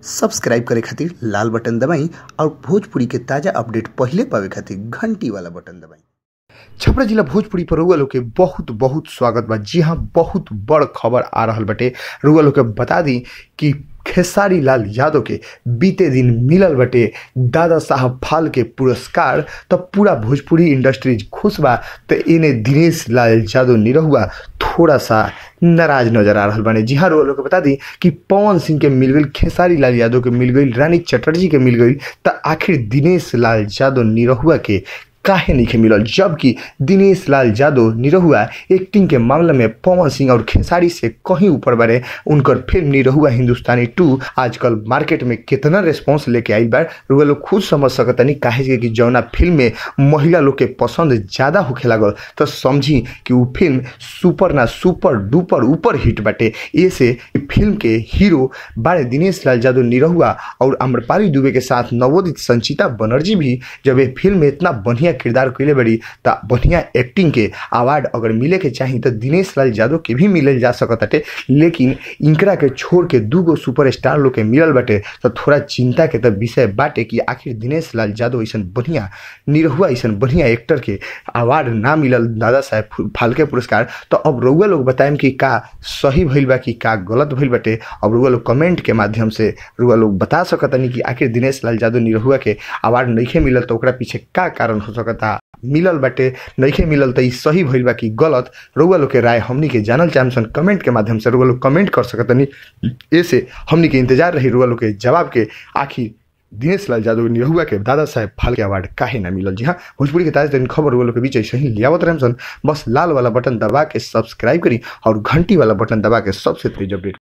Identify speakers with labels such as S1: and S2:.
S1: Subscribe करे खातिर लाल button दबाई और भोजपुरी के ताजा अपडेट पहले पावे खातिर घंटी वाला बटन दबाई। छपरा जिला भोजपुरी पर रउआ लोग के बहुत बहुत स्वागत बा। जी हाँ, बहुत बड़ खबर आ रहल बटे। रउआ लोग के बता दी कि खेसारी लाल यादव के बीते दिन मिलल बटे दादा साहब फाल्के पुरस्कार। तब पूरा भोजपुरी इंडस्ट्रीज खुश बा। तो इन्हें दिनेश लाल यादव निरहुआ थोड़ा सा नाराज नजर आ रहा बने। जी हाँ, रउआ लोग के बता दी कि पवन सिंह के मिल गई, खेसारी लाल यादव के मिल गई, रानी चटर्जी के मिल गई, तो आखिर दिनेश लाल यादव निरहुआ के काहे नहीं मिलल। जबकि दिनेश लाल यादव निरहुआ एक्टिंग के मामले में पवन सिंह और खेसारी से कहीं ऊपर बढ़े। उनकर फिल्म निरहुआ हिंदुस्तानी 2 आजकल मार्केट में कितना रिस्पांस लेके आई बार रुआ लोग खुद समझ सकतनी। काहे कि जौना फिल्म में महिला लोग के पसंद ज़्यादा होखे लागल तो समझी कि वो फिल्म सुपर ना सुपर डुपर ऊपर हिट बाटे। ऐसे फिल्म के हीरो बारे दिनेश लाल यादव निरहुआ और आम्रपाली दुबे के साथ नवोदित संचिता बनर्जी भी जब ये फिल्म में इतना बढ़िया किरदार कैले बड़ी तो बढ़िया एक्टिंग के अवार्ड अगर मिले के चाहिए तो दिनेश लाल यादव के भी मिलल जा सकते। लेकिन इनकरा के छोड़ के दूगो सुपरस्टार लोग के मिलल बाटे तो थोड़ा चिंता के तो विषय बाटे कि आखिर दिनेश लाल यादव ऐसा बढ़िया निरहुआ ऐसा बढ़िया एक्टर के अवार्ड ना मिलल दादा साहब फाल्के पुरस्कार। तो अब रउआ लोग बताएं कि का सही भइल बा कि का गलत भइल बाटे। अब रउआ लोग कमेंट के माध्यम से रउआ लोग बता सकतनी कि आखिर दिनेश लाल यादव निरहुआ के अवार्ड नहीं मिलल तो ओकरा पीछे का कारण हो सकता। मिलल बाटे नहीं मिलल तो सही भइल बा कि गलत। रउआ लोग के राय हमनी के जानल चाहसन कमेंट के माध्यम से रउआ लोग कमेंट कर सकतनी। ऐसे हमनी के इंतजार रही रउआ लोग के जवाब के आखिर दिनेश लाल यादव निरहुआ के दादा साहब फाल्के अवार्ड काहे ना मिलल। जी हाँ, भोजपुरी के ताजा खबर रउआ लोग के बीच ऐसे ही लियावत रहसन। बस लाल वाला बटन दबा के सब्सक्राइब करी और घंटी वाला बटन दबा के सबसे तेज अपडेट